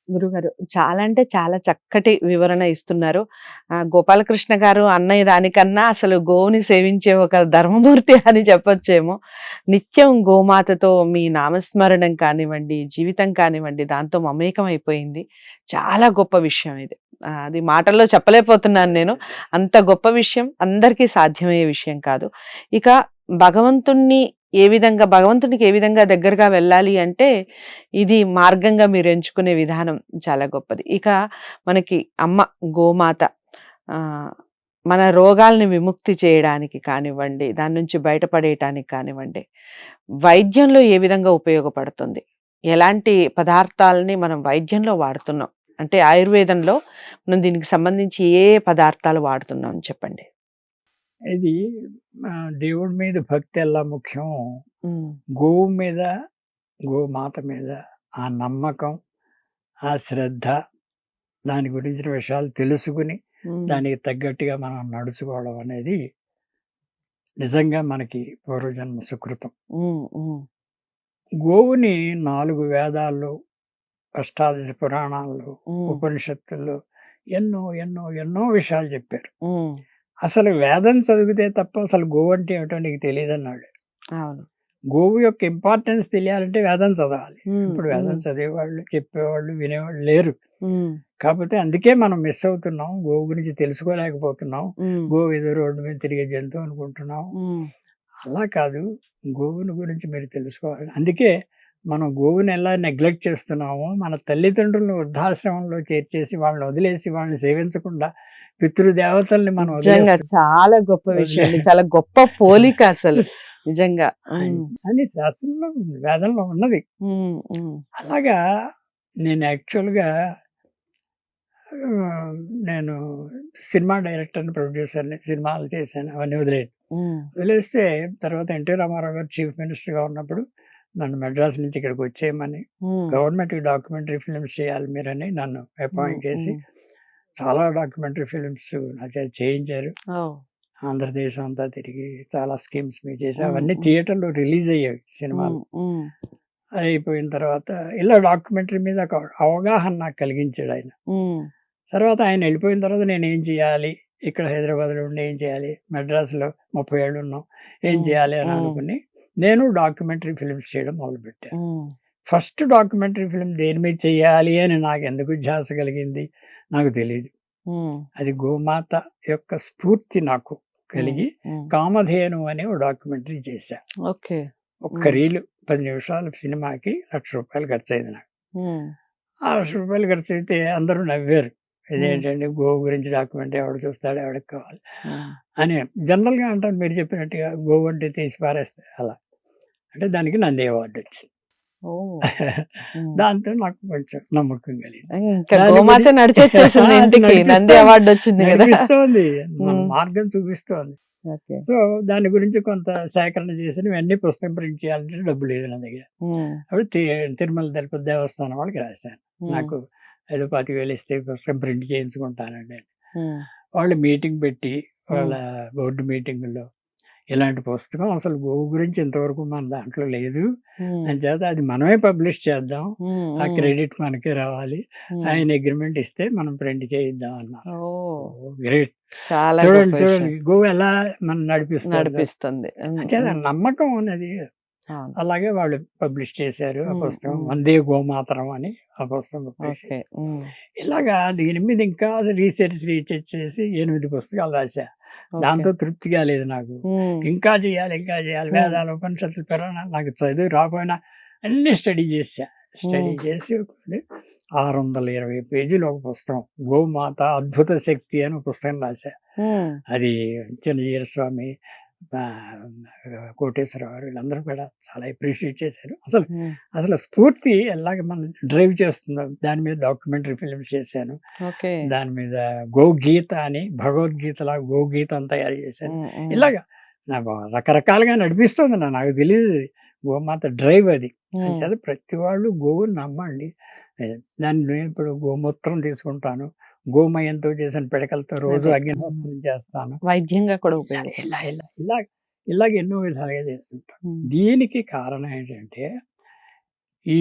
గురుగారు చాలా అంటే చాలా చక్కటి వివరణ ఇస్తున్నారు. గోపాలకృష్ణ గారు అన్నయ్య దానికన్నా అసలు గోవుని సేవించే ఒక ధర్మమూర్తి అని చెప్పొచ్చేమో. నిత్యం గోమాతతో మీ నామస్మరణం కానివ్వండి, జీవితం కానివ్వండి దాంతో మమేకం అయిపోయింది. చాలా గొప్ప విషయం ఇది. అది మాటల్లో చెప్పలేకపోతున్నాను నేను. అంత గొప్ప విషయం అందరికీ సాధ్యమయ్యే విషయం కాదు. ఇక భగవంతుణ్ణి భగవంతునికి ఏ విధంగా దగ్గరగా వెళ్ళాలి అంటే ఇది మార్గంగా మీరు ఎంచుకునే విధానం చాలా గొప్పది. ఇక మనకి అమ్మ గోమాత మన రోగాల్ని విముక్తి చేయడానికి కానివ్వండి, దాని నుంచి బయటపడేయటానికి కానివ్వండి, వైద్యంలో ఏ విధంగా ఉపయోగపడుతుంది? ఎలాంటి పదార్థాలని మనం వైద్యంలో వాడుతున్నాం? అంటే ఆయుర్వేదంలో మనం దీనికి సంబంధించి ఏ పదార్థాలు వాడుతున్నాం చెప్పండి? ఇది దేవుడి మీద భక్తి ఎలా ముఖ్యం, గోవు మీద, గోమాత మీద ఆ నమ్మకం, ఆ శ్రద్ధ, దాని గురించిన విషయాలు తెలుసుకుని దానికి తగ్గట్టుగా మనం నడుచుకోవడం అనేది నిజంగా మనకి పూర్వజన్మ సుకృతం. గోవుని 4 వేదాల్లో, అష్టాదశ పురాణాల్లో, ఉపనిషత్తుల్లో ఎన్నో ఎన్నో ఎన్నో విషయాలు చెప్పారు. అసలు వేదం చదివితే తప్ప అసలు గోవు అంటే ఏమిటో నీకు తెలియదన్నాడు. అవును. గోవు యొక్క ఇంపార్టెన్స్ తెలియాలంటే వేదం చదవాలి. ఇప్పుడు వేదం చదివేవాళ్ళు, చెప్పేవాళ్ళు, వినేవాళ్ళు లేరు. కాకపోతే అందుకే మనం మిస్ అవుతున్నాం. గోవు గురించి తెలుసుకోలేకపోతున్నాం. గోవు ఏదో రోడ్డు మీద తిరిగే జంతువు అనుకుంటున్నాం. అలా కాదు, గోవుని గురించి మీరు తెలుసుకోవాలి. అందుకే మనం గోవుని ఎలా నెగ్లెక్ట్ చేస్తున్నామో, మన తల్లిదండ్రులను వృద్ధాశ్రమంలో చేర్చేసి వాళ్ళని వదిలేసి వాళ్ళని సేవించకుండా పితృదేవతల్ని మనం చాలా గొప్ప విషయం, చాలా గొప్ప పోలిక అసలు నిజంగా అని శాస్త్రంలో వేదంలో ఉన్నది. అలాగా నేను యాక్చువల్గా నేను సినిమా డైరెక్టర్ని, ప్రొడ్యూసర్ని, సినిమాలు చేశాను. అవన్నీ వదిలేస్తే తర్వాత ఎన్టీ రామారావు గారు చీఫ్ మినిస్టర్గా ఉన్నప్పుడు నన్ను మెడ్రాస్ నుంచి ఇక్కడికి వచ్చేయమని, గవర్నమెంట్ డాక్యుమెంటరీ ఫిల్మ్స్ చేయాలి మీరని నన్ను అపాయింట్ చేసి చాలా డాక్యుమెంటరీ ఫిల్మ్స్ నా చేత చేయించారు. ఆంధ్రదేశం అంతా తిరిగి చాలా స్కీమ్స్ మీరు చేసి అవన్నీ థియేటర్లో రిలీజ్ అయ్యాయి సినిమాలు. అయిపోయిన తర్వాత ఇలా డాక్యుమెంటరీ మీద ఒక అవగాహన నాకు కలిగించాడు ఆయన. తర్వాత ఆయన వెళ్ళిపోయిన తర్వాత నేను ఏం చేయాలి, ఇక్కడ హైదరాబాద్లో ఉండి ఏం చేయాలి, మెడ్రాస్లో 30 ఏళ్ళు ఉన్నాం, ఏం చేయాలి అని అనుకుని నేను డాక్యుమెంటరీ ఫిల్మ్స్ చేయడం మొదలుపెట్టాను. ఫస్ట్ డాక్యుమెంటరీ ఫిల్మ్ దేని మీద చెయ్యాలి అని నాకు ఎందుకు ధ్యాస కలిగింది నాకు తెలియదు. అది గోమాత యొక్క స్ఫూర్తి నాకు కలిగి కామధేను అనే ఒక డాక్యుమెంటరీ చేశా. ఒక్క రీలు 10 నిమిషాల సినిమాకి ₹1,00,000 ఖర్చు అయింది నాకు. ఆ ₹1,00,000 ఖర్చు అయితే అందరూ నవ్వారు. ఇదేంటండి గోవు గురించి డాక్యుమెంటరీ ఎవడు చూస్తాడు, ఎవడికి కావాలి అని జనరల్గా అంటారు. మీరు చెప్పినట్టుగా గోవు అంటే తీసి పారేస్తే అలా అంటే దానికి నంది అవార్డు వచ్చింది. దాంతో నాకు కొంచెం నమ్మకం కలిగింది. నడిపిస్తోంది, మన మార్గం చూపిస్తోంది. సో దాని గురించి కొంత సేకరణ చేసి ఇవన్నీ పుస్తకం ప్రింట్ చేయాలంటే డబ్బు లేదు నా దగ్గర. అప్పుడు తిరుమల తిరుపతి దేవస్థానం వాళ్ళకి రాశాను. నాకు ఏదో 25,000 ఇస్తే పుస్తకం ప్రింట్ చేయించుకుంటానండి. వాళ్ళు మీటింగ్ పెట్టి వాళ్ళ బోర్డు మీటింగుల్లో ఇలాంటి పుస్తకం అసలు గోవు గురించి ఇంతవరకు మన దాంట్లో లేదు అని చేత అది మనమే పబ్లిష్ చేద్దాం, ఆ క్రెడిట్ మనకే రావాలి, ఆయన అగ్రిమెంట్ ఇస్తే మనం ప్రింట్ చేయిద్దాం అన్నారు. గ్రేట్. చూడండి గోవు ఎలా మనం నడిపిస్తుంది. నమ్మకం అనేది. అలాగే వాళ్ళు పబ్లిష్ చేశారు ఆ పుస్తకం, వందే గోమాతరం అని ఆ పుస్తకం. ఇలాగా దీని మీద ఇంకా రీసెర్చ్ చేసి 8 పుస్తకాలు రాశా. దాంతో తృప్తిగా లేదు నాకు. ఇంకా చేయాలి వేదాలు, ఉపనిషత్తులు, పురాణాలు నాకు చదువు రాకపోయినా అన్ని స్టడీ చేసి 620 పేజీలు ఒక పుస్తకం, గోమాత అద్భుత శక్తి అని ఒక పుస్తకం రాశా. అది చిన్నజీర స్వామి, కోటేశ్వరరావు వీళ్ళందరూ కూడా చాలా అప్రిషియేట్ చేశారు. అసలు స్ఫూర్తి ఎలాగ మనం డ్రైవ్ చేస్తున్నాం దాని మీద డాక్యుమెంటరీ ఫిల్మ్స్ చేశాను. దాని మీద గోగీత అని భగవద్గీతలా గోగీత అని తయారు చేశాను. ఇలాగా నాకు రకరకాలుగా నడిపిస్తుంది. నాకు తెలియదు గోమాత డ్రైవ్ అది. అంచేత ప్రతి వాళ్ళు గోవుని నమ్మండి. దాన్ని ఇప్పుడు గోమూత్రం తీసుకుంటాను, గోమయంతో చేసిన పిడకలతో రోజు అగ్నిహోత్రం చేస్తాను, వైద్యంగా కూడా ఇలాగ ఎన్నో విధాలుగా చేస్తుంటాను. దీనికి కారణం ఏంటంటే ఈ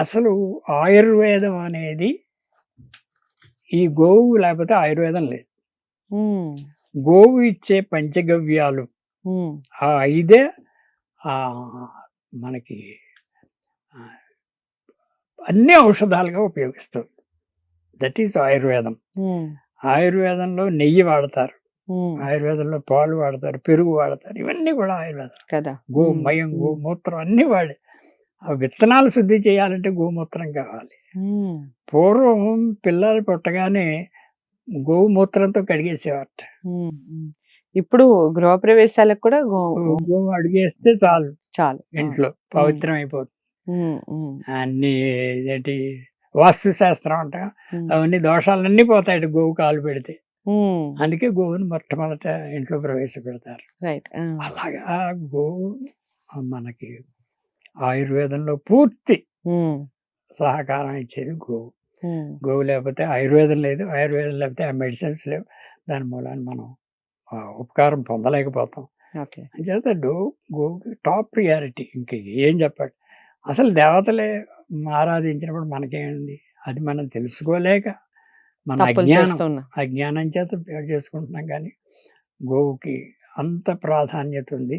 అసలు ఆయుర్వేదం అనేది ఈ గోవు లేకపోతే ఆయుర్వేదం లేదు. గోవు ఇచ్చే పంచగవ్యాలు ఆ 5 మనకి అన్ని ఔషధాలుగా ఉపయోగిస్తుంది. దట్ ఈస్ ఆయుర్వేదం. ఆయుర్వేదంలో నెయ్యి వాడతారు, ఆయుర్వేదంలో పాలు వాడతారు, పెరుగు వాడతారు, ఇవన్నీ కూడా ఆయుర్వేదం కదా. గోమయం గోమూత్రం అన్ని వాడి. ఆ విత్తనాలు శుద్ధి చేయాలంటే గోమూత్రం కావాలి. పూర్వం పిల్లలు పుట్టగానే గోమూత్రంతో కడిగేసేవారట. ఇప్పుడు గృహప్రవేశాలకు కూడా గోవు అడిగేస్తే చాలు చాలు ఇంట్లో పవిత్రం అయిపోతుంది. అన్ని ఏంటి వాస్తు శాస్త్రం అంట, అవన్నీ దోషాలన్నీ పోతాయి గోవు కాలు పెడితే. అందుకే గోవుని మొట్టమొదట ఇంట్లో ప్రవేశపెడతారు. అలాగా గోవు మనకి ఆయుర్వేదంలో పూర్తి సహకారం ఇచ్చేది గోవు. గోవు లేకపోతే ఆయుర్వేదం లేదు, ఆయుర్వేదం లేకపోతే ఆ మెడిసిన్స్ లేవు. దాని మూలాన్ని మనం ఉపకారం పొందలేకపోతాం. అంచేత గోవుకి టాప్ ప్రియారిటీ. ఇంక ఏం చెప్పాలి, అసలు దేవతలే ఆరాధించినప్పుడు మనకేముంది? అది మనం తెలుసుకోలేక మన అజ్ఞానం చేత చేసుకుంటున్నాం. కానీ గోవుకి అంత ప్రాధాన్యత ఉంది.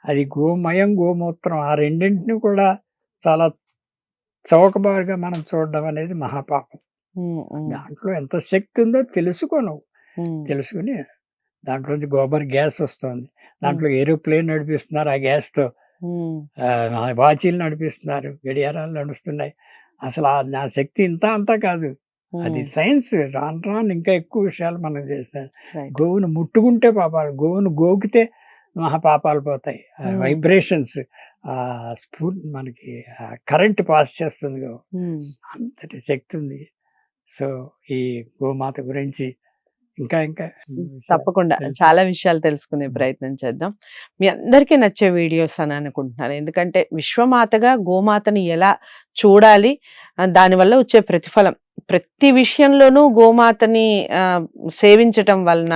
అది గోమయం గోమూత్రం ఆ రెండింటిని కూడా చాలా చౌకబారుగా మనం చూడడం అనేది మహాపాపం. దాంట్లో ఎంత శక్తి ఉందో తెలుసుకుని దాంట్లోంచి గోబర్ గ్యాస్ వస్తుంది. దాంట్లో ఏరోప్లేన్ నడిపిస్తున్నారు, ఆ గ్యాస్తో వాచీలు నడిపిస్తున్నారు, గడియారాలు నడుస్తున్నాయి. అసలు నా శక్తి ఇంత అంతా కాదు, అది సైన్స్. రాను ఇంకా ఎక్కువ విషయాలు మనం చేస్తాం. గోవును ముట్టుకుంటే పాపాలు, గోవును గోకితే మహాపాపాలు పోతాయి. వైబ్రేషన్స్ మనకి కరెంట్ పాస్ చేస్తుంది గో, అంతటి శక్తి ఉంది. సో ఈ గోమాత గురించి ఇంకా తప్పకుండా చాలా విషయాలు తెలుసుకునే ప్రయత్నం చేద్దాం. మీ అందరికీ నచ్చే వీడియోస్ అని అనుకుంటున్నాను. ఎందుకంటే విశ్వమాతగా గోమాతని ఎలా చూడాలి, దానివల్ల వచ్చే ప్రతిఫలం, ప్రతి విషయంలోనూ గోమాతని సేవించటం వలన,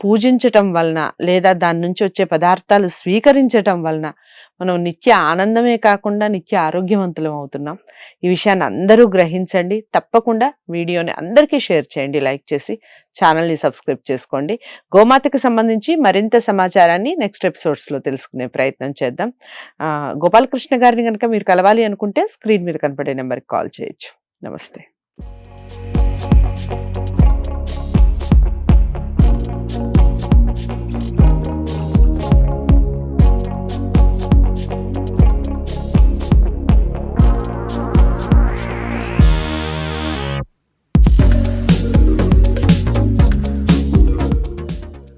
పూజించటం వలన, లేదా దాని నుంచి వచ్చే పదార్థాలు స్వీకరించటం వలన మనం నిత్య ఆనందమే కాకుండా నిత్య ఆరోగ్యవంతులం అవుతున్నాం. ఈ విషయాన్ని అందరూ గ్రహించండి. తప్పకుండా వీడియోని అందరికీ షేర్ చేయండి, లైక్ చేసి ఛానల్ని సబ్స్క్రైబ్ చేసుకోండి. గోమాతకి సంబంధించి మరింత సమాచారాన్ని నెక్స్ట్ ఎపిసోడ్స్లో తెలుసుకునే ప్రయత్నం చేద్దాం. గోపాలకృష్ణ గారిని కనుక మీరు కలవాలి అనుకుంటే స్క్రీన్ మీద కనపడే నెంబర్కి కాల్ చేయొచ్చు. నమస్తే.